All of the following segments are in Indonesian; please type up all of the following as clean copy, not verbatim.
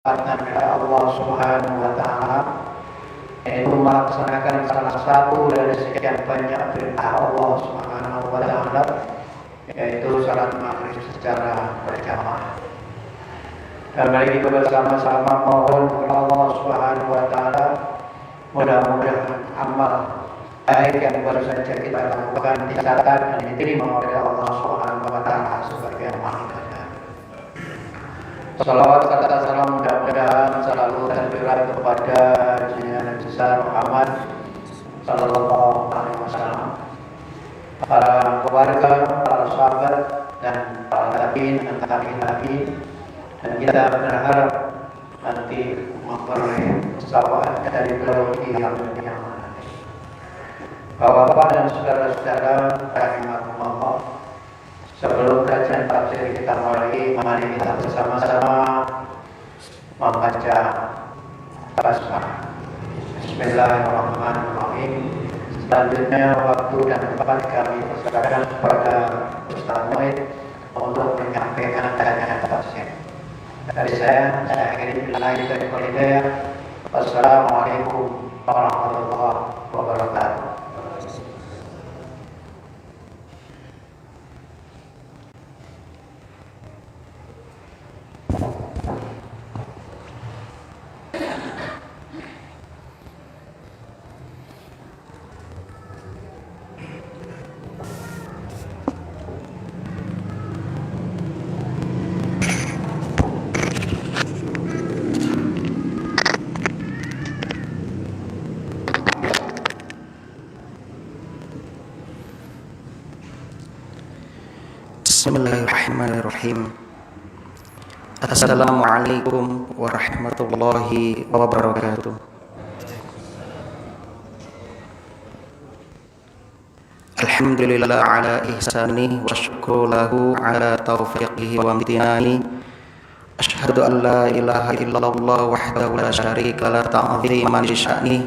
oleh Allah Subhanahu wa Ta'ala, yaitu melaksanakan salah satu dari sekian banyak perintah Allah Subhanahu wa Ta'ala, yaitu salat maghrib secara berjamaah. Dan mari kita bersama-sama mohon kepada Allah Subhanahu wa Ta'ala, mudah-mudahan amal baik yang baru saja kita lakukan dicatat dan diterima oleh Allah Subhanahu wa Ta'ala sebagai amal ibadah. Salawat serta salam mudah-mudahan selalu tercurah kepada junjungan besar Muhammad sallallahu alaihi wasallam, para keluarga, para sahabat dan para tabi'in dan tabi'in, dan kita berharap nanti memperoleh syafaat dari beliau di yaumul qiyamah. Bapak-bapak dan saudara-saudara rahimakumullah, sebelum kajian tafsir kita mulai, mari kita bersama-sama membaca basmalah. Bismillahirrahmanirrahim. Selanjutnya waktu dan tempat kami persilakan kepada Ustaz Muid untuk menyampaikan kajian tafsir. Dari saya akhiri billahi taufiq wal hidayah. Wassalamualaikum warahmatullahi wabarakatuh. Bismillahirrahmanirrahim. Assalamualaikum warahmatullahi wabarakatuh. Alhamdulillah ala ihsani wa syukru lahu ala taufiqihi wa amtinani. Ashhadu an la ilaha illallah wahdahu la syarika la ta'ziman li sya'ni,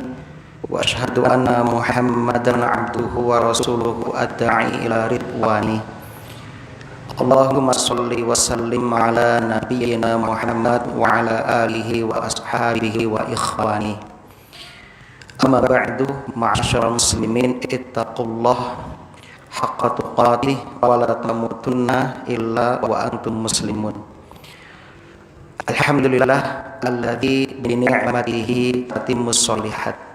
wa ashhadu anna Muhammadan abduhu wa rasuluhu ad-da'i ila ridwani. Allahumma salli wa sallim ala nabiyyina Muhammad wa ala alihi wa ashabihi wa ikhwani. Amma ba'du, ma'asyiral muslimin, ittaqullah haqqa tuqatih wa la tamutunna illa wa antum muslimun. Alhamdulillah alladzi bi ni'matihi tatimmus sholihat.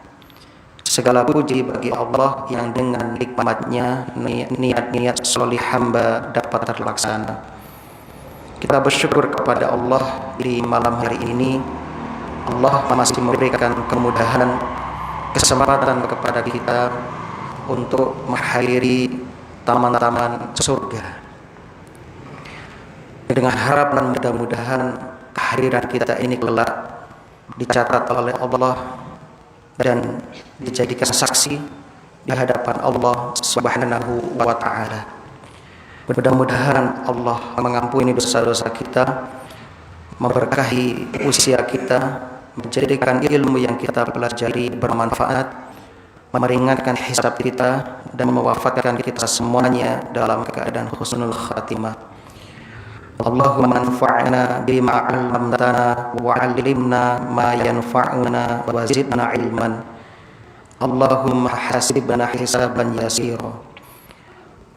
Segala puji bagi Allah yang dengan nikmatnya niat-niat solih hamba dapat terlaksana. Kita bersyukur kepada Allah di malam hari ini. Allah masih memberikan kemudahan, kesempatan kepada kita untuk menghadiri taman-taman surga. Dengan harapan mudah-mudahan kehadiran kita ini kelak dicatat oleh Allah dan dijadikan saksi di hadapan Allah Subhanahu wa Ta'ala. Mudah-mudahan Allah mengampuni dosa-dosa kita, memberkahi usia kita, menjadikan ilmu yang kita pelajari bermanfaat, meringankan hisab kita, dan mewafatkan kita semuanya dalam keadaan husnul khatimah. Allahumma anfa'na bima 'allamtana wa 'allimna ma yanfa'una wa zidna ilman. Allahumma hasibna hisaban yasira.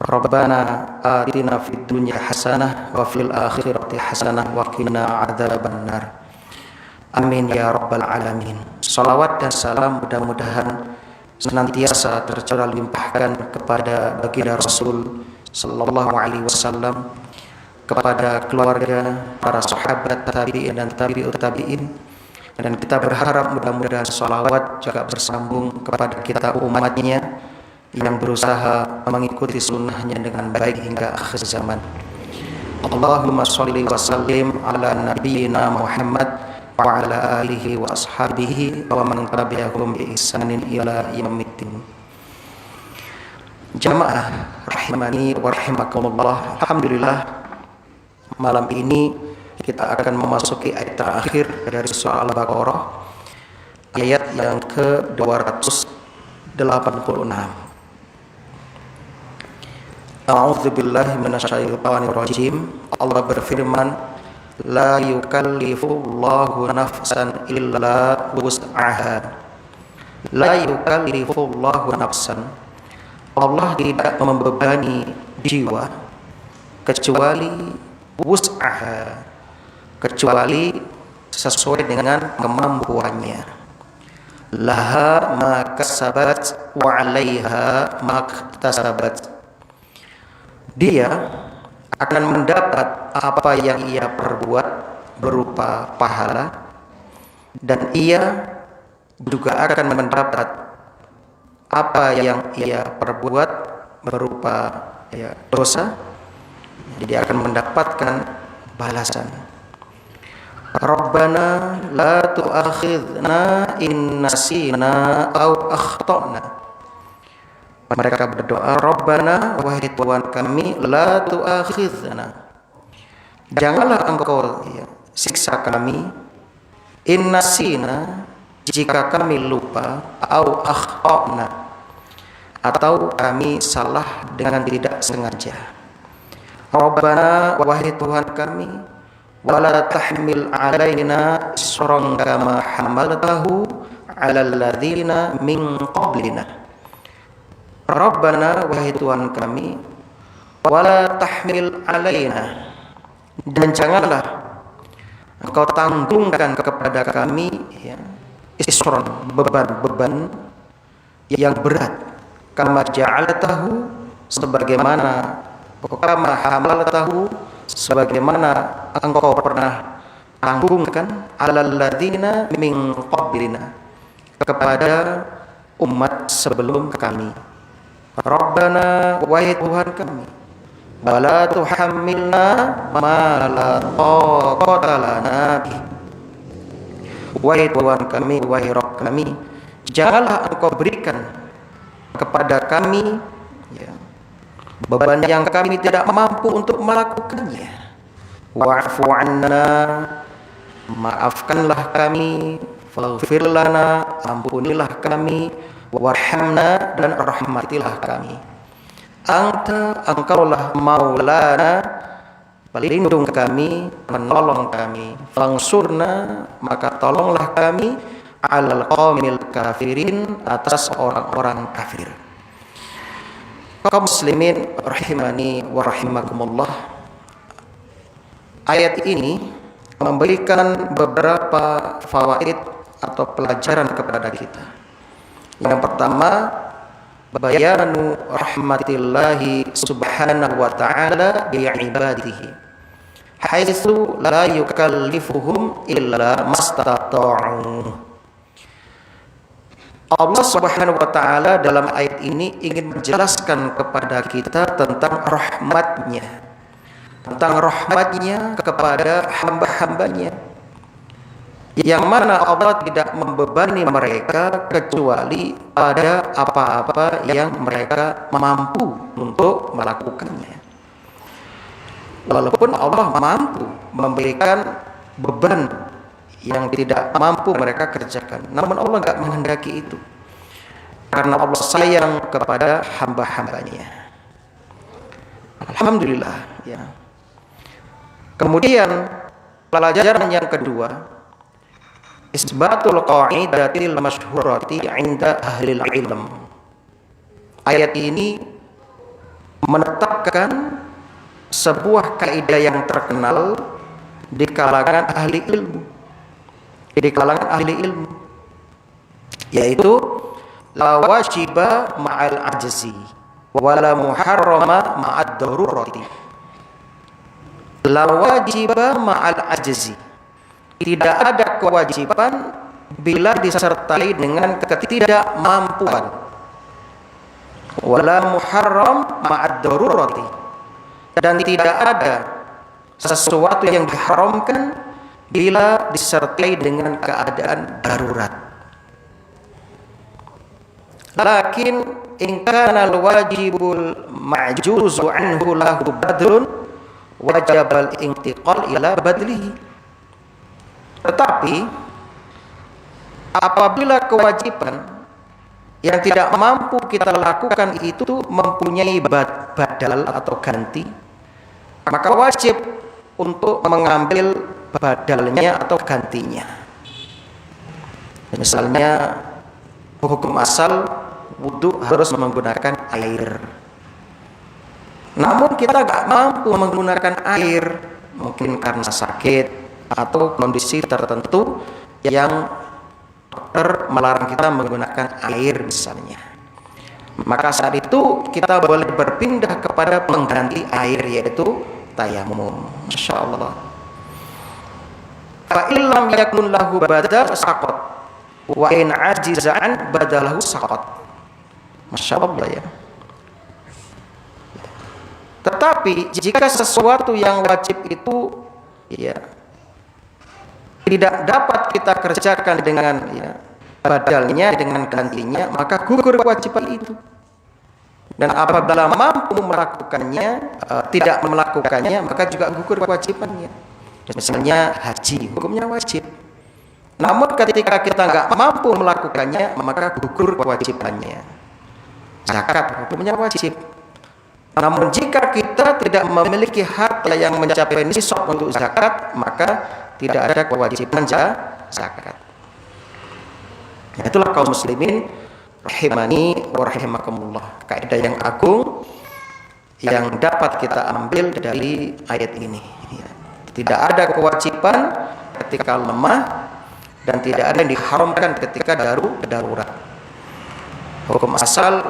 Rabbana atina fid dunya hasanah wa fil akhirati hasanah wa qina adzabannar. Amin ya rabbal alamin. Salawat dan salam mudah-mudahan senantiasa tercurah limpahkan kepada baginda Rasul sallallahu alaihi wasallam, kepada keluarga, para sahabat, tabi'in dan tabi'ut tabi'in, dan kita berharap mudah-mudahan salawat juga bersambung kepada kita umatnya yang berusaha mengikuti sunnahnya dengan baik hingga akhir zaman. Allahumma sholli wa sallim ala nabiyyina Muhammad wa ala alihi wa ashabihi wa man tabi'ahum bi ihsanin ila yaumiddin. Jamaah rahimani wa rahimakumullah, alhamdulillah malam ini kita akan memasuki ayat terakhir dari surah Al-Baqarah, ayat yang ke-286. A'udzubillahi minasyaitonir rajim. Allah berfirman, la yukallifullahu nafsan illa wus'aha. La yukallifullahu nafsan, Allah tidak membebani jiwa kecuali wus'aha, kecuali sesuai dengan kemampuannya. Laha ma kasabat wa 'alaiha ma iktasabat. Dia akan mendapat apa yang ia perbuat berupa pahala, dan ia juga akan mendapat apa yang ia perbuat berupa dosa. Jadi akan mendapatkan balasan. Rabbana la tu'akhidna in nasina aw akhtana. Mereka berdoa, Rabbana, wahai Tuhan kami, la tu'akhidna, janganlah engkau siksa kami, in nasina, jika kami lupa, aw akhtana, atau kami salah dengan tidak sengaja. Rabbana, wahai Tuhan kami, wala tahmil alaina isran kama hamaltahu ala alladhina min qablina. Rabbana, wahai Tuhan kami, wala tahmil alaina, dan janganlah engkau tanggungkan kepada kami isron, beban-beban yang berat, kama ja'altahu, sebagaimana kama hamaltahu, sebagaimana engkau pernah tanggungkan alal ladzina min qablina, kepada umat sebelum kami. Rabbana, wahai Tuhan kami, wala tuhammilna ma la taqata lana bih. Wahai Tuhan kami, wahai Rabb kami, janganlah engkau berikan kepada kami beban yang kami tidak mampu untuk melakukannya. Wa'fu 'anna, maafkanlah kami, faghfir lana, ampunilah kami, warhamna, dan rahmatilah kami. Anta, engkaulah maulana, pelindung kami, penolong kami. Fangsurna, maka tolonglah kami, alal qaumil kafirin, atas orang-orang kafir. Kaum muslimin rahimani wa rahimakumullah, ayat ini memberikan beberapa fawaid atau pelajaran kepada kita. Yang pertama, bayanu rahmatillahi subhanahu wa ta'ala bi'ibadihi, haitsu la yukallifuhum illa mastata'u. Allah subhanahu wa ta'ala dalam ayat ini ingin menjelaskan kepada kita tentang rahmatnya, kepada hamba-hambanya, yang mana Allah tidak membebani mereka kecuali pada apa-apa yang mereka mampu untuk melakukannya. Walaupun Allah mampu memberikan beban yang tidak mampu mereka kerjakan, namun Allah tidak menghendaki itu, karena Allah sayang kepada hamba-hambanya. Alhamdulillah ya. Kemudian pelajaran yang kedua, isbatul qa'idatil masyhurati 'inda ahli ilm. Ayat ini menetapkan sebuah kaidah yang terkenal di kalangan ahli ilmu, yaitu la wajiba ma'al ajzi wa la muharrama ma'ad darurati. La wajiba ma'al ajzi, tidak ada kewajiban bila disertai dengan ketidakmampuan. Wala muharram ma'ad darurati, dan tidak ada sesuatu yang diharamkan bila disertai dengan keadaan darurat. Lakin in kana al-wajibul ma'juzu anhu lahu badlun wajibal intiqal ila badlihi. Tetapi apabila kewajiban yang tidak mampu kita lakukan itu mempunyai badal atau ganti, maka wajib untuk mengambil badalnya atau gantinya. Misalnya hukum asal wudu harus menggunakan air. Namun kita nggak mampu menggunakan air, mungkin karena sakit atau kondisi tertentu yang dokter melarang kita menggunakan air misalnya. Maka saat itu kita boleh berpindah kepada pengganti air, yaitu tayamum. Masya Allah. Fa illam yakun lahu badal saqat wa in ajizan badalahu saqat. Masya Allah ya. Tetapi jika sesuatu yang wajib itu ya tidak dapat kita kerjakan dengan ya badalnya, dengan gantinya, maka gugur kewajiban itu. Dan apabila mampu melakukannya, tidak melakukannya, maka juga gugur kewajibannya. Misalnya haji, hukumnya wajib. Namun ketika kita nggak mampu melakukannya, maka gugur kewajibannya. Zakat, hukumnya wajib. Namun jika kita tidak memiliki harta yang mencapai nisab untuk zakat, maka tidak ada kewajiban zakat. Itulah kaum muslimin rahimani wa rahimakumullah, kaidah yang agung yang dapat kita ambil dari ayat ini. Tidak ada kewajiban ketika lemah dan tidak ada yang diharamkan ketika darurat. Hukum asal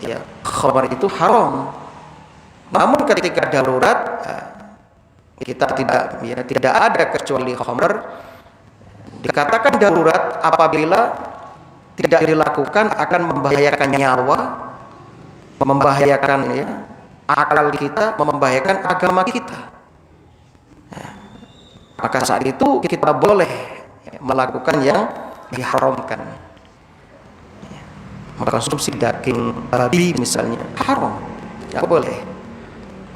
ya khamar itu haram. Namun ketika darurat kita tidak ada kecuali khamar. Dikatakan darurat apabila tidak dilakukan akan membahayakan nyawa, membahayakan ya akal kita, membahayakan agama kita. Maka saat itu kita boleh melakukan yang diharamkan. Mengkonsumsi daging babi misalnya haram, tidak boleh.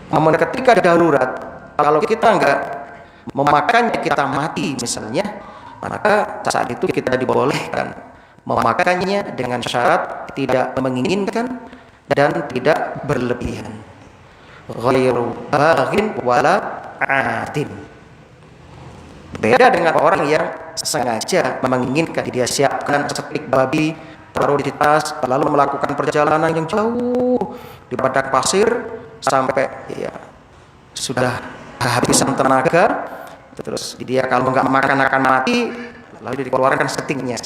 Namun ketika darurat, kalau kita enggak memakannya kita mati misalnya, maka saat itu kita dibolehkan memakannya dengan syarat tidak menginginkan dan tidak berlebihan. Ghairu baghin wala adin. Beda dengan orang yang sengaja menginginkan, dia siapkan stik babi, taruh di tas, lalu melakukan perjalanan yang jauh di padang pasir sampai ya sudah kehabisan tenaga, terus dia kalau nggak makan akan mati, lalu dikeluarkan stiknya.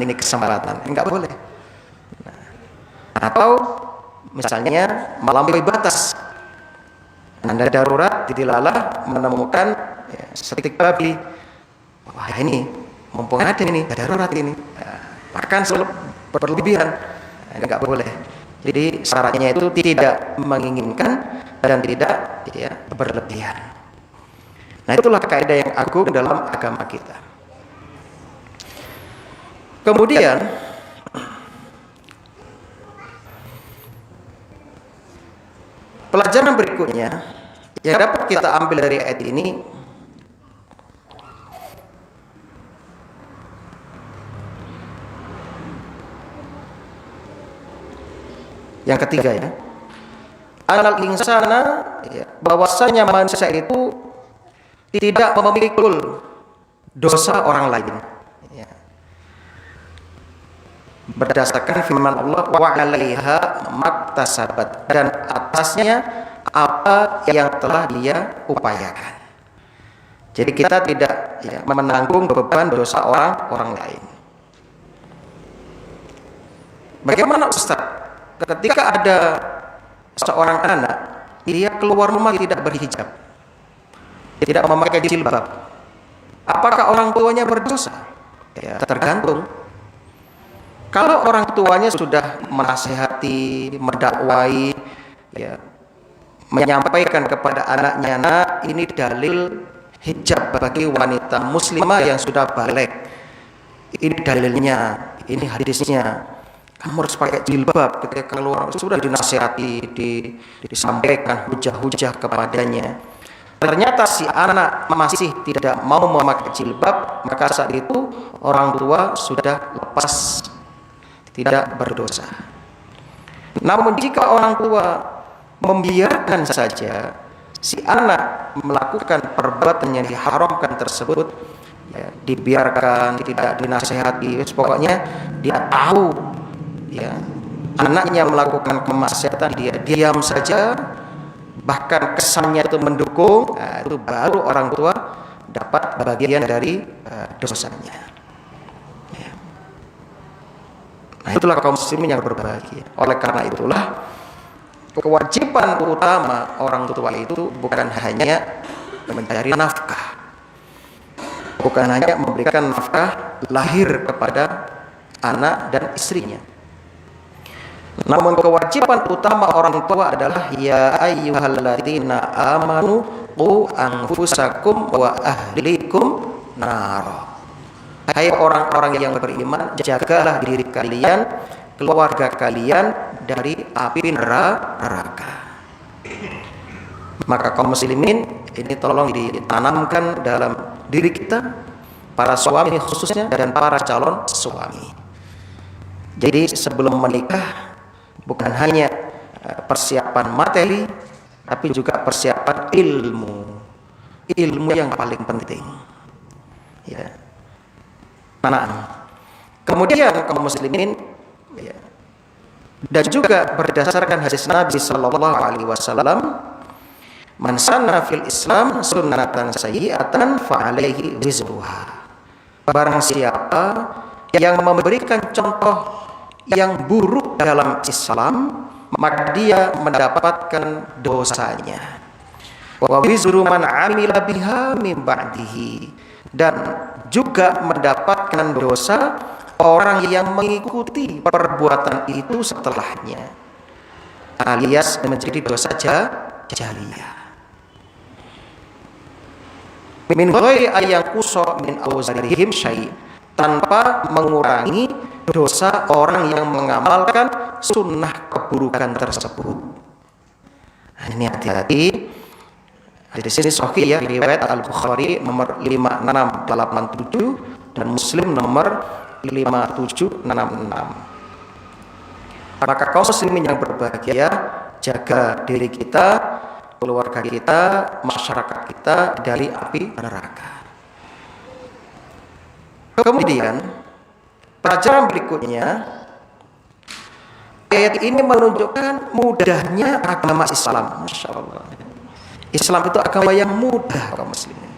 Ini kesempatan, nggak boleh. Atau misalnya melampaui batas, Anda darurat di dilalah menemukan ya, stik babi. Wah ini mumpung ada ini darurat ini, makan berlebihan, nggak boleh. Jadi syaratnya itu tidak menginginkan dan tidak ya, berlebihan. Nah itulah kaidah yang agung dalam agama kita. Kemudian pelajaran berikutnya yang dapat kita ambil dari ayat ini, yang ketiga ya, anal insana ya, bahwasanya manusia itu tidak memikul dosa orang lain ya. Berdasarkan firman Allah, wa 'alaiha maktasabat, dan atasnya apa yang telah dia upayakan. Jadi kita tidak ya, menanggung beban dosa orang lain. Bagaimana Ustaz? Ketika ada seorang anak, dia keluar rumah tidak berhijab, tidak memakai jilbab, apakah orang tuanya berdosa? Ya, tergantung. Kalau orang tuanya sudah menasihati, mendakwai, ya, menyampaikan kepada anaknya, "Nak, ini dalil hijab bagi wanita muslimah yang sudah baligh. Ini dalilnya, ini hadisnya. Kamu harus pakai jilbab." Ketika keluar sudah dinasihati, disampaikan hujah-hujah kepadanya. Ternyata si anak masih tidak mau memakai jilbab, maka saat itu orang tua sudah lepas, tidak berdosa. Namun jika orang tua membiarkan saja si anak melakukan perbuatan yang diharamkan tersebut, ya, dibiarkan, tidak dinasehati, pokoknya dia tahu, ya, anaknya melakukan kemaksiatan, dia diam saja, bahkan kesannya itu mendukung, nah, itu baru orang tua dapat bagian dari dosanya. Ya. Nah, itulah kaum muslimin yang berbahagia. Oleh karena itulah, kewajiban utama orang tua itu bukan hanya mencari nafkah, bukan hanya memberikan nafkah lahir kepada anak dan istrinya, namun kewajiban utama orang tua adalah ya ayyuhalladzina amanu qu anfusakum wa ahlikum nar. Hai orang-orang yang beriman, jagalah diri kalian, keluarga kalian dari api neraka. Maka kaum muslimin, ini tolong ditanamkan dalam diri kita, para suami khususnya dan para calon suami. Jadi sebelum menikah bukan hanya persiapan materi, tapi juga persiapan ilmu yang paling penting, ya. Nah, kemudian kaum muslimin, ya, dan juga berdasarkan hadis Nabi Sallallahu Alaihi Wasallam, man sanna fil Islam sunnatan sayyi'atan fa alaihi wizruha. Barang siapa yang memberikan contoh yang buruk dalam Islam, maka dia mendapatkan dosanya. Wa wizru man amila biha min ba'dihi, dan juga mendapatkan dosa orang yang mengikuti perbuatan itu setelahnya, alias menjadi dosa jariyah. Min ghairi ayyanqusa min awzarihim syai', tanpa mengurangi dosa orang yang mengamalkan sunnah keburukan tersebut. Nah, ini hati-hati. Di sini sahih, ya, riwayat Al-Bukhari nomor 5687 dan Muslim nomor 5766. Maka kaum muslimin yang berbahagia, jaga diri kita, keluarga kita, masyarakat kita dari api neraka. Kemudian pelajaran berikutnya, ayat ini menunjukkan mudahnya agama Islam. Masya Allah, Islam itu agama yang mudah, kaum muslimin.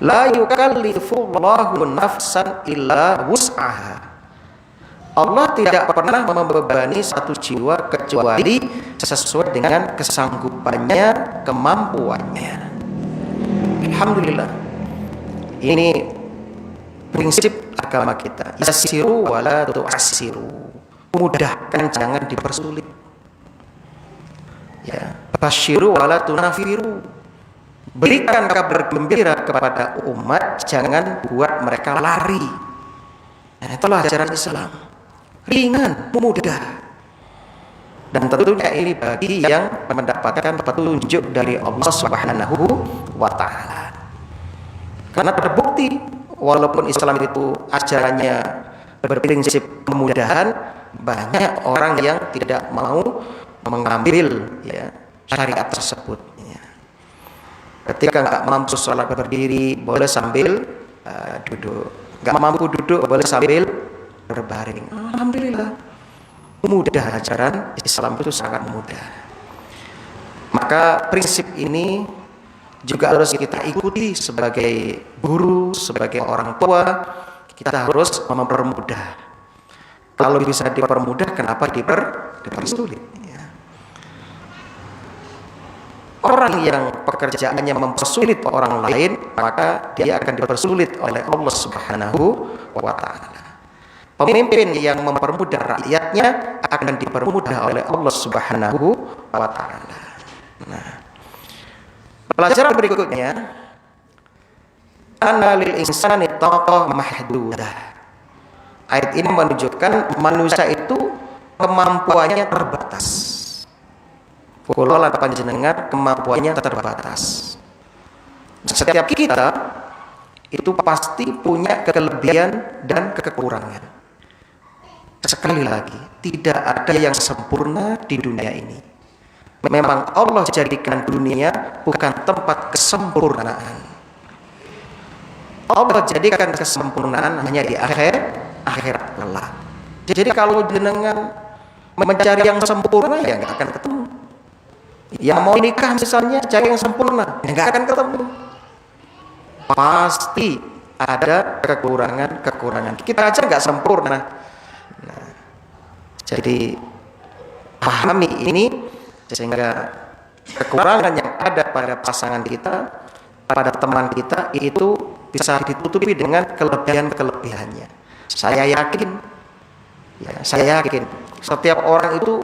La yukallifullahu nafsan illa wus'aha. Allah tidak pernah membebani satu jiwa kecuali sesuai dengan kesanggupannya, kemampuannya. Alhamdulillah, ini prinsip agama kita. Yassiru wa la tu'assiru. Mudahkan, jangan dipersulit. Ya, basyiru wa la tunafiru. Berikan kabar gembira kepada umat, jangan buat mereka lari. Nah, itulah ajaran Islam. Ringan, mudah. Dan tentunya ini bagi yang mendapatkan petunjuk dari Allah Subhanahu wa taala. Karena terbukti walaupun Islam itu ajarannya berprinsip kemudahan, banyak orang yang tidak mau mengambil, ya, syariat tersebut. Ya. Ketika nggak mampu sholat berdiri, boleh sambil duduk. Nggak mampu duduk, boleh sambil berbaring. Alhamdulillah, mudah. Ajaran Islam itu sangat mudah. Maka prinsip ini juga harus kita ikuti sebagai guru, sebagai orang tua. Kita harus mempermudah. Kalau bisa dipermudah, kenapa dipersulit? Ya. Orang yang pekerjaannya mempersulit orang lain, maka dia akan dipersulit oleh Allah Subhanahu wa taala. Pemimpin yang mempermudah rakyatnya akan dipermudah oleh Allah Subhanahu wa taala. Nah, pelajaran berikutnya, anna lil insani taqah mahdudah. Ayat ini menunjukkan manusia itu kemampuannya terbatas. Kula lan panjenengan kemampuannya terbatas. Setiap kita itu pasti punya kelebihan dan kekurangan. Sekali lagi, tidak ada yang sempurna di dunia ini. Memang Allah jadikan dunia bukan tempat kesempurnaan. Allah jadikan kesempurnaan hanya di akhirat kelak. Jadi kalau jenengan mencari yang sempurna, ya nggak akan ketemu. Yang mau nikah misalnya cari yang sempurna, ya nggak akan ketemu. Pasti ada kekurangan. Kita aja nggak sempurna. Nah, jadi pahami ini sehingga kekurangan yang ada pada pasangan kita, pada teman kita itu bisa ditutupi dengan kelebihannya. Saya yakin setiap orang itu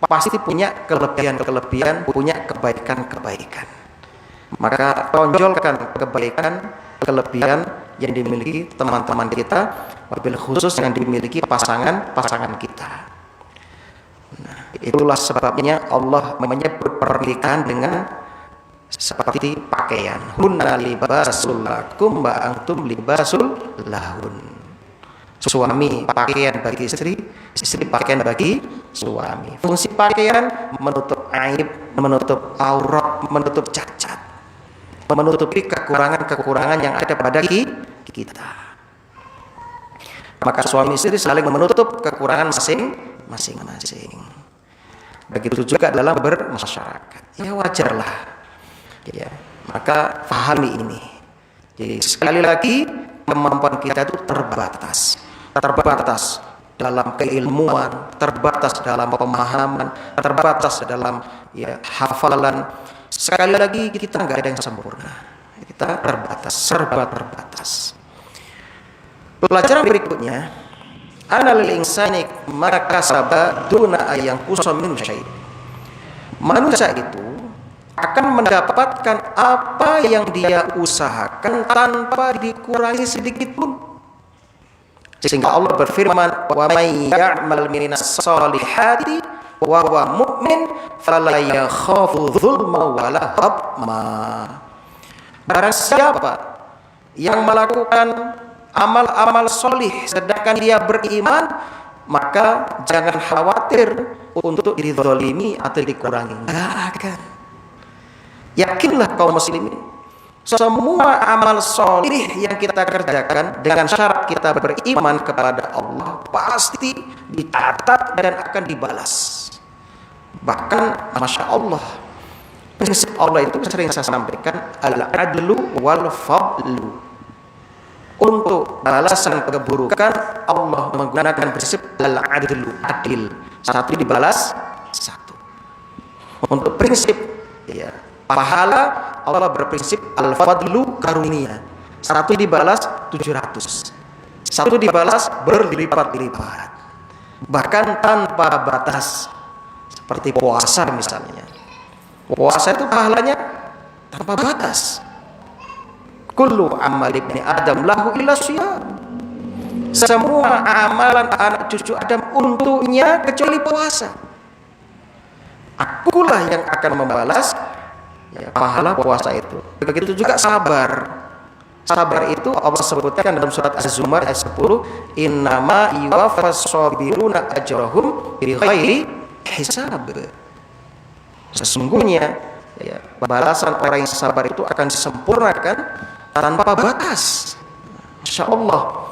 pasti punya kelebihan, punya kebaikan. Maka tonjolkan kelebihan yang dimiliki teman-teman kita, wabil khusus yang dimiliki pasangan kita. Nah, itulah sebabnya Allah menyebut pernikahan dengan seperti pakaian. Hunna libasul lakum wa antum libasul lahun. Suami pakaian bagi istri, istri pakaian bagi suami. Fungsi pakaian menutup aib, menutup aurat, menutup cacat, menutupi kekurangan yang ada pada kita. Maka suami istri saling menutup kekurangan masing-masing. Begitu juga dalam bermasyarakat. Ya wajarlah. Ya, maka pahami ini. Jadi sekali lagi kemampuan kita itu terbatas dalam keilmuan, terbatas dalam pemahaman, terbatas dalam hafalan. Sekali lagi kita nggak ada yang sempurna. Kita serba terbatas. Pelajaran berikutnya, analil insani maka sabah duna ayang kusam min syai'. Manusia itu akan mendapatkan apa yang dia usahakan tanpa dikurangi sedikit pun. Sehingga Allah berfirman, wa may ya'mal minas solihati wa huwa mu'min fala yakhafu dzulma wala habma. Barang siapa yang melakukan amal-amal solih sedangkan dia beriman, maka jangan khawatir untuk dizalimi atau dikurangi. Enggak akan. Yakinlah kaum muslimin, semua amal solih yang kita kerjakan dengan syarat kita beriman kepada Allah pasti dicatat dan akan dibalas. Bahkan Masya Allah, prinsip Allah itu sering saya sampaikan, al-adlu wal fadlu. Untuk balasan keburukan Allah menggunakan prinsip al-adlu, adil, satu dibalas satu. Untuk prinsip pahala Allah berprinsip al-fadlu, karunia, satu dibalas 700, satu dibalas berlipat-lipat, bahkan tanpa batas. Seperti puasa misalnya, puasa itu pahalanya tanpa batas. Kullu amal ibni Adam lahu illa syiyam. Semua amalan anak cucu Adam untuknya kecuali puasa. Akulah yang akan membalas pahala puasa itu. Begitu juga sabar. Sabar itu Allah sebutkan dalam surat Az-Zumar ayat 10, innama yuwaffas sabiruna ajrahum bighairi hisab. Sesungguhnya balasan orang yang sabar itu akan disempurnakan tanpa batas. Masya Allah,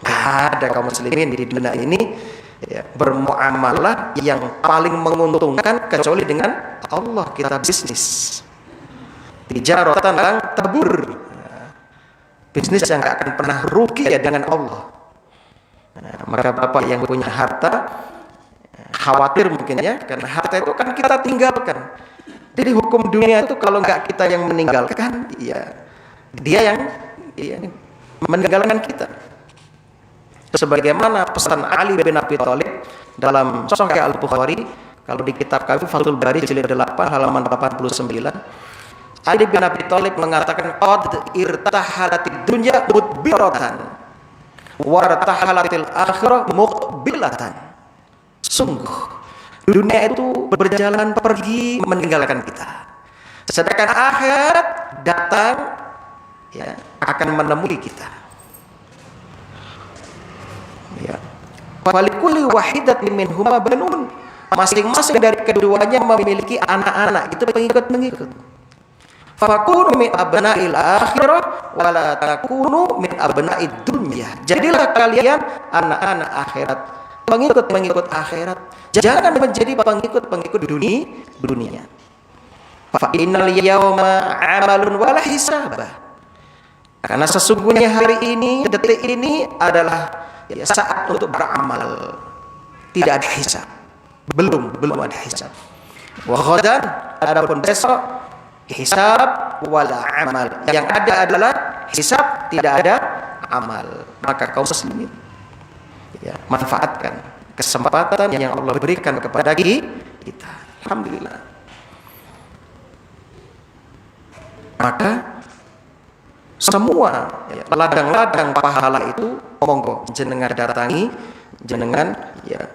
gak ada kaum muslimin di dunia ini bermuamalah yang paling menguntungkan kecuali dengan Allah. Kita bisnis tijaratan lang tabur, bisnis yang gak akan pernah rugi dengan Allah. Maka bapak yang punya harta khawatir mungkin karena harta itu kan kita tinggalkan. Jadi hukum dunia itu kalau nggak kita yang meninggalkan, dia yang meninggalkan kita. Sebagaimana pesan Ali bin Abi Thalib dalam Sahih Al-Bukhari, kalau di kitab kami Fathul Bari jilid 8 halaman 89, Ali bin Abi Thalib mengatakan, qad irtahalatid dunya mudbiratan wa irtahalatil akhirah muqbilatan. Sungguh dunia itu berjalan pergi meninggalkan kita, sedangkan akhirat datang akan menemui kita. Walikuli wahidatin minhuma banun, masing-masing dari keduanya memiliki anak-anak, itu pengikut-pengikut. Fakunu min abna'il akhirah wala takunu min abna'id dunya. Jadilah kalian anak-anak akhirat, pengikut-pengikut akhirat. Jangan menjadi pengikut-pengikut dunia. Fa innal yawma 'amalun wala hisabah. Karena sesungguhnya hari ini, detik ini adalah saat untuk beramal. Tidak ada hisab. Belum ada hisab. Wa ghadan, adapun besok hisab wala amal. Yang ada adalah hisab, tidak ada amal. Maka kaum muslimin, manfaatkan kesempatan yang Allah berikan kepada kita. Alhamdulillah. Maka semua ladang-ladang pahala itu monggo jenengan datangi, jenengan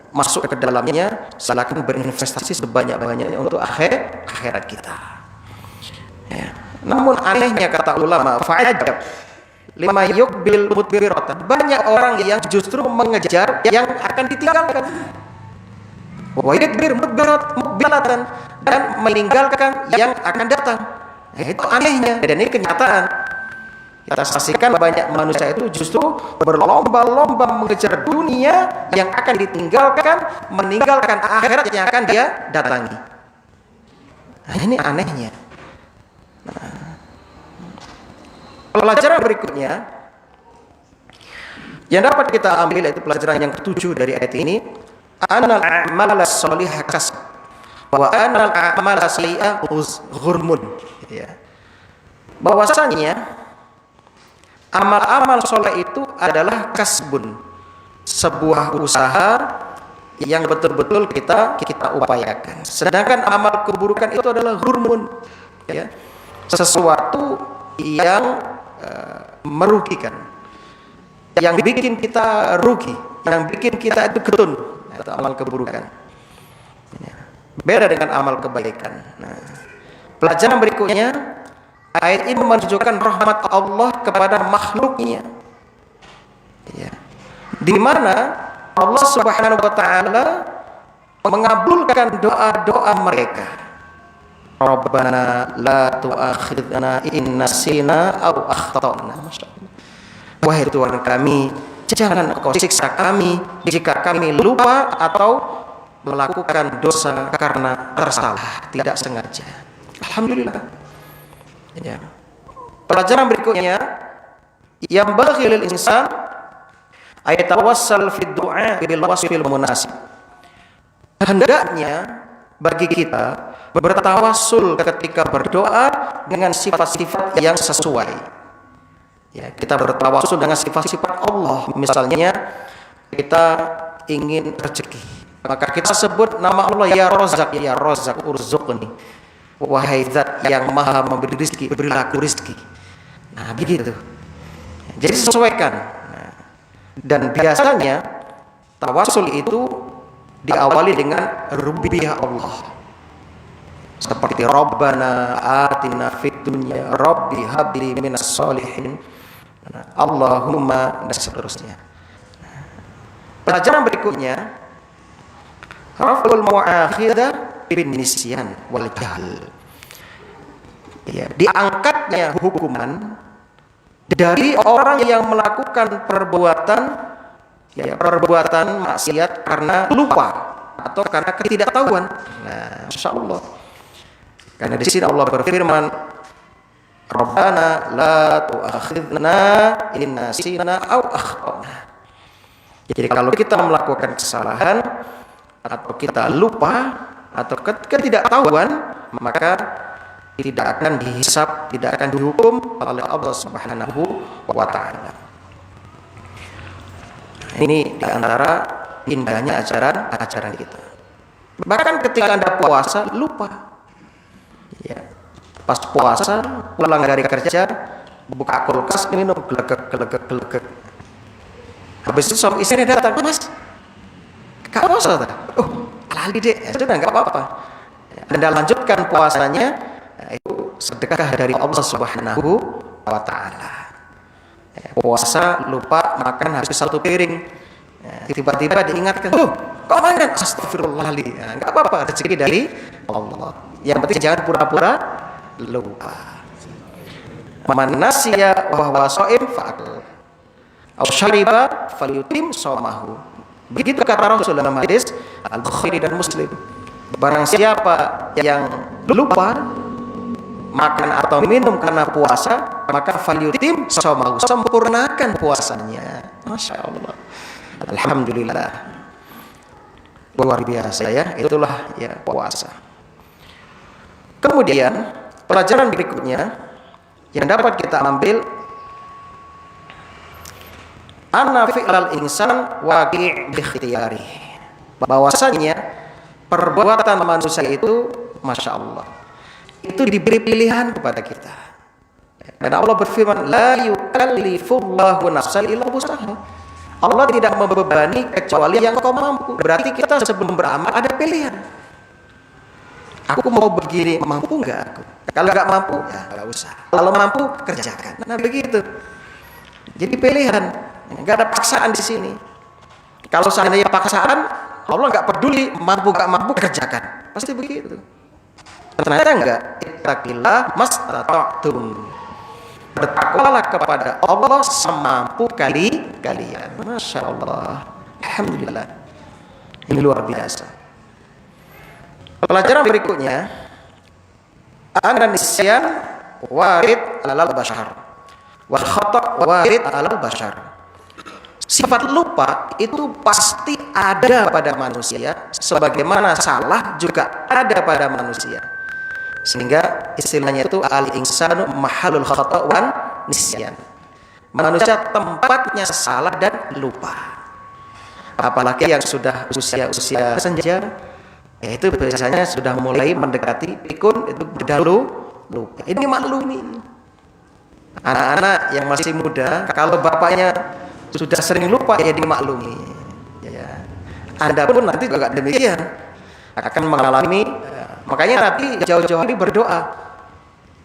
masuk ke dalamnya, silakan berinvestasi sebanyak-banyaknya untuk akhirat kita. Namun anehnya kata ulama, fa'ajab lima yukbil mudbiratan, banyak orang yang justru mengejar yang akan ditinggalkan. Wa yukbir mudbiratan, dan meninggalkan yang akan datang. Itu anehnya, dan ini kenyataan. Kita saksikan banyak manusia itu justru berlomba-lomba mengejar dunia yang akan ditinggalkan, meninggalkan akhirat yang akan dia datangi. Nah, ini anehnya. Pelajaran berikutnya yang dapat kita ambil, yaitu pelajaran yang ketujuh dari ayat ini, anal a'mala sholihah kasb wa anal a'mala sayyi'ah ghurmun. Bahwasanya amal-amal soleh itu adalah kasbun, sebuah usaha yang betul-betul kita upayakan. Sedangkan amal keburukan itu adalah ghurmun, sesuatu yang merugikan, yang bikin kita rugi, yang bikin kita itu ketun. Itu amal keburukan. Beda dengan amal kebaikan. Nah, pelajaran berikutnya, ayat ini menunjukkan rahmat Allah kepada makhluknya, di mana Allah Subhanahu wa Ta'ala mengabulkan doa-doa mereka. Rabbana la tu'akhidna in nasina aw akhtana. Wahai Tuhan kami, jangan Engkau siksa kami jika kami lupa atau melakukan dosa karena tersalah, tidak sengaja. Alhamdulillah. Pelajaran berikutnya, yang bagi lil insan ayatawassal fi du'a bil wasfil munasib. Hendaknya bagi kita bertawassul ketika berdoa dengan sifat-sifat yang sesuai. Kita bertawassul dengan sifat-sifat Allah. Misalnya kita ingin rezeki, maka kita sebut nama Allah, ya Razzaq urzuqni. Wahai Zat yang Maha memberi rezeki, berilah aku rezeki. Nah, begitu. Jadi sesuaikan. Dan biasanya tawassul itu diawali dengan rububiyah Allah. Seperti Rabbana atina fid dunya, Rabbi habli minas solihin, Allahumma, dan seterusnya. Pelajaran berikutnya, raf'ul mu'akhidah bin nisyan wal jahl. Diangkatnya hukuman dari orang yang melakukan perbuatan maksiat karena lupa atau karena ketidaktahuan. Nah, insyaallah. Karena di sini Allah berfirman, Rabbana la tu'akhidna in nasina aw akhtana. Jadi kalau kita melakukan kesalahan atau kita lupa atau ketidaktahuan, maka tidak akan dihisab, tidak akan dihukum oleh Allah Subhanahu wa Ta'ala. Ini diantara indahnya ajaran kita. Bahkan ketika Anda puasa lupa, pas puasa pulang dari kerja, buka kulkas, minum gelegek. Habis itu suami istri datang, Mas, Kak puasa? Lali deh, sudah nggak apa-apa. Anda lanjutkan puasanya, itu sedekah dari Allah Subhanahu wa Ta'ala. Puasa lupa makan habis satu piring, tiba-tiba diingatkan, kok Kok makan? Astagfirullah li. Nah, enggak apa-apa, rezeki dari Allah. Yang penting jangan pura-pura lupa. Man nasiya wa huwa shaim fa'al. Aw syariba falyutim shaumahu. Begitu kata Rasul dalam hadis Al-Bukhari dan Muslim. Barang siapa yang lupa makan atau minum karena puasa, maka falyutim shaumahu, sempurnakan puasanya. Masya Allah. Alhamdulillah. Luar biasa ya, itulah ya puasa. Kemudian pelajaran berikutnya yang dapat kita ambil, anna fi'lal insan waqi' bi ikhtiyari. Bahwasanya perbuatan manusia itu Masya Allah, itu diberi pilihan kepada kita. Dan Allah berfirman, la yukallifullahu nafsan illa wus'aha. Allah tidak membebani kecuali yang kau mampu. Berarti kita sebelum beramal ada pilihan. Aku mau begini, mampu enggak aku? Kalau enggak mampu, ya enggak usah. Kalau mampu, kerjakan. Nah begitu. Jadi pilihan. Enggak ada paksaan di sini. Kalau seandainya paksaan, Allah enggak peduli mampu enggak mampu, kerjakan. Pasti begitu. Ternyata enggak. Ittaqillah mastata'tum. Bertakwalah kepada Allah semampu kalian. Masya Allah. Alhamdulillah. Ini luar biasa. Pelajaran berikutnya, anna nisyan warid alal bashar wal khata' warid alal bashar. Sifat lupa itu pasti ada pada manusia, sebagaimana salah juga ada pada manusia. Sehingga istilahnya itu al-insanu mahalul khata' wan nisyan. Manusia tempatnya salah dan lupa. Apalagi yang sudah usia senja, itu biasanya sudah mulai mendekati pikun, itu berdahulu lupa. Ini maklumi. Anak-anak yang masih muda, kalau bapaknya sudah sering lupa, ya dimaklumi. Ya. Anda pun nanti juga demikian, akan mengalami. Makanya Nabi jauh-jauh hari berdoa,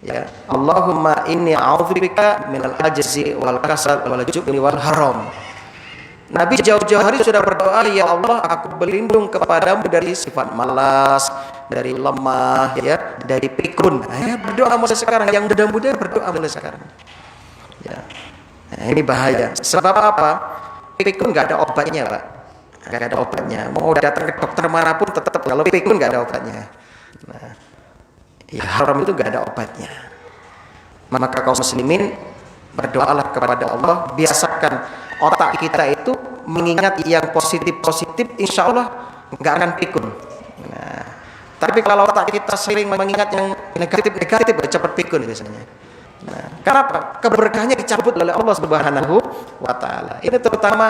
ya Allahumma inni a'udzubika minal ajzi wal kasal wal jubni wal haram. Nabi jauh-jauh hari sudah berdoa, ya Allah, aku berlindung kepadamu dari sifat malas, dari lemah, ya, dari pikun. Ya, berdoa mulai sekarang. Yang muda-muda berdoa mulai sekarang. Ya. Nah, ini bahaya. Sebab apa? Pikun nggak ada obatnya, Pak. Nggak ada obatnya. Mau datang ke dokter manapun tetap kalau pikun nggak ada obatnya. Nah, ya haram itu nggak ada obatnya. Maka kaum muslimin berdoalah kepada Allah, biasakan otak kita itu mengingat yang positif-positif, insya Allah nggak akan pikun. Nah, tapi kalau otak kita sering mengingat yang negatif-negatif, cepat pikun biasanya. Nah, kenapa? Keberkahannya dicabut oleh Allah Subhanahu wa Ta'ala. Ini terutama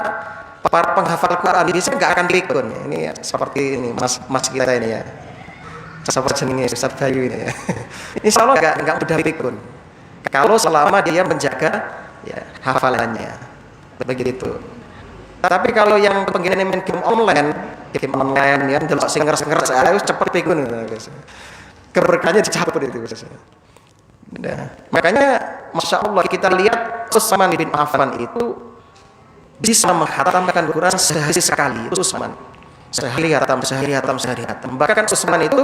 para penghafal Quran di sini nggak akan pikun. Ini seperti ini mas kita ini ya, seperti ini Ustaz Bayu ini ya. Insya Allah nggak mudah pikun. Kalau selama dia menjaga ya hafalannya, begitu. Tapi kalau yang pengguna main game online ya, delok singer-singer harus cepat pikun gitu. Keberkahannya dicabut itu biasanya. Nah, makanya Masya Allah kita lihat Utsman bin Affan itu bisa menghatamkan Quran sehari sekali. Utsman sehari hatam. Bahkan Utsman itu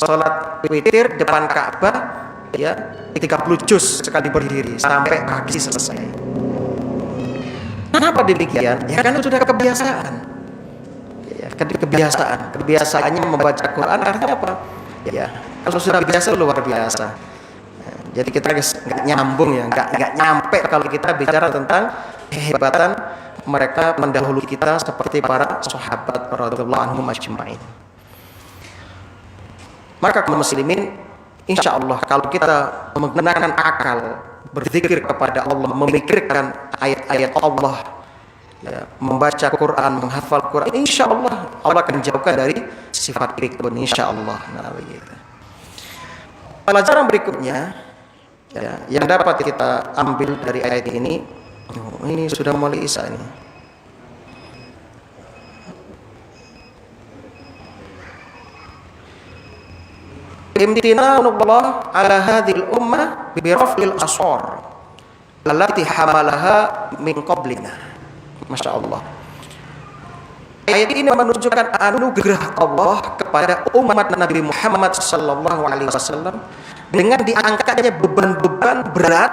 sholat witir depan Ka'bah ya 30 juz sekali berdiri sampai kaki selesai. Kenapa demikian? Ya karena sudah kebiasaan. Ya, kebiasaannya membaca Quran artinya apa? Ya, kalau sudah biasa luar biasa. Jadi kita nggak nyambung ya, nggak nyampe kalau kita bicara tentang kehebatan mereka mendahului kita seperti para sahabat radhiyallahu anhum ajma'in. Maka kaum muslimin, insya Allah kalau kita menggunakan akal, berzikir kepada Allah, memikirkan ayat-ayat Allah, ya, membaca Quran, menghafal Quran, insya Allah Allah akan jauhkan dari sifat pikun, insya Allah. Nah, begitu. Pelajaran berikutnya ya, yang dapat kita ambil dari ayat ini, ini sudah mulai Isya ini. Imtinanullah ala hadhil ummah bi raf'il asar allati hamalaha min qablina. Masya Allah. Ayat ini menunjukkan anugerah Allah kepada umat Nabi Muhammad SAW dengan diangkatnya beban-beban berat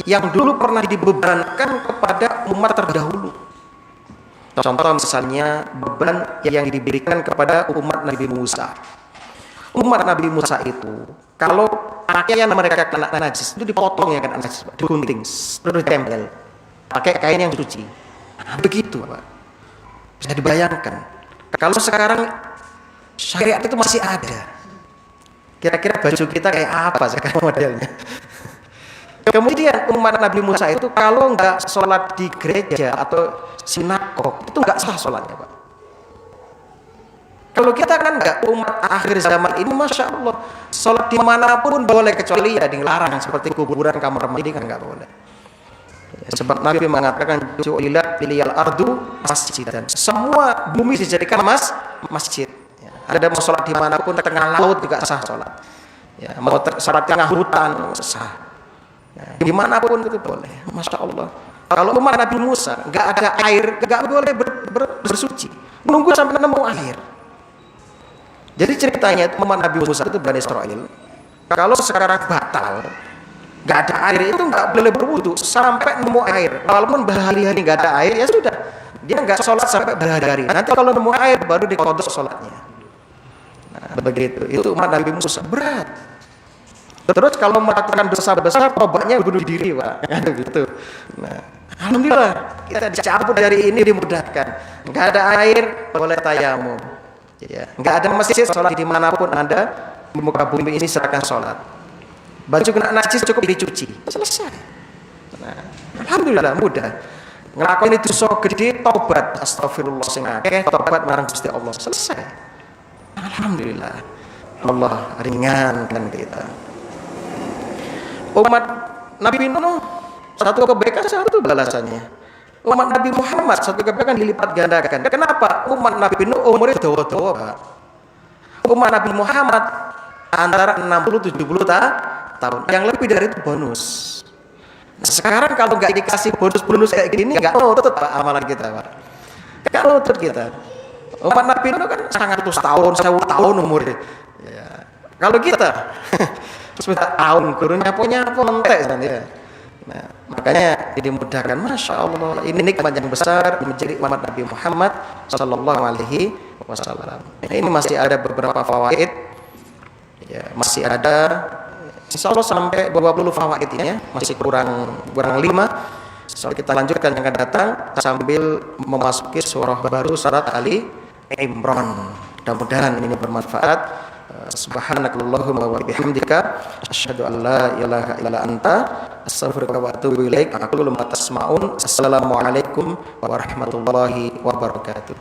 yang dulu pernah dibebankan kepada umat terdahulu. Contoh misalnya beban yang diberikan kepada umat Nabi Musa. Umat Nabi Musa itu kalau pakaian mereka kena najis itu dipotong ya kena najis, digunting, terus ditempel pakai kain yang suci. Nah, begitu, Pak. Bisa dibayangkan. Kalau sekarang syariat itu masih ada. Kira-kira baju kita kayak apa sekarang modelnya? Kemudian umat Nabi Musa itu kalau nggak sholat di gereja atau sinagog itu nggak sah sholatnya, Pak. Kalau kita kan nggak, umat akhir zaman ini Masya Allah sholat dimanapun boleh kecuali ya dilarang seperti kuburan, kamar mandi kan nggak boleh. Sebab Nabi mengatakan ju'ilat liyal ardu masjidan. Semua bumi dijadikan masjid. Ya. Ada mau sholat dimanapun, tengah laut juga sah sholat. Ya, mau sholat tengah hutan sah. Ya, dimanapun itu boleh. Masya Allah. Kalau umat Nabi Musa nggak ada air, nggak boleh bersuci. Menunggu sampai nemu air. Jadi ceritanya itu umat Nabi Musa itu Bani Israel. Kalau sekarang batal, nggak ada air itu nggak boleh berwudu sampai nemu air. Walaupun berhari-hari nggak ada air ya sudah, dia nggak sholat sampai berhari-hari. Nanti kalau nemu air baru dikodok sholatnya. Nah, begitu. Itu umat Nabi Musa berat. Terus kalau melakukan dosa besar, tobatnya bunuh diri, Pak. Gitu. Nah, alhamdulillah kita dicabut dari ini, dimudahkan. Nggak ada air boleh tayamum. Ya, nggak ada masjid, sholat dimanapun Anda di muka bumi ini silakan sholat. Baju kena najis cukup dicuci, selesai. Nah, alhamdulillah mudah. Ngelakuin itu dosa gede, tobat, astagfirullah sing akeh, tobat marang Gusti Allah, selesai. Alhamdulillah. Allah ringankan kita. Umat Nabi Nuh satu kebaikan satu balasannya. Umat Nabi Muhammad satu kebaikan dilipat gandakan. Kenapa? Umat Nabi Nuh umurnya dawa-dawa, Pak. Umat Nabi Muhammad antara 60-70 tahun. Yang lebih dari itu bonus. Nah, sekarang kalau nggak dikasih bonus-bonus kayak gini, nggak nutut, Pak, amalan kita, Pak. Nggak nutut kita. Umat Nabi Nuh kan 100 tahun, 1000 tahun umurnya. Ya. Kalau kita 10 tahun kurunnya punya entek ya. Nah, makanya dimudahkan, Masya Allah. Ini nikmat yang besar menjadi umat Nabi Muhammad Sallallahu Alaihi Wasallam. Ini masih ada beberapa fawaid, ya, masih ada, insya Allah sampai 20 fawaid ini ya, masih kurang 5. So, kita lanjutkan yang akan datang sambil memasuki surah baru, surat Ali Imran. Mudah-mudahan ini bermanfaat. Subhanakallahumma wa bihamdika asyhadu an la ilaha illa anta astaghfiruka wa atubu ilaik. Aqulu ma tasma'un. Assalamualaikum warahmatullahi wabarakatuh.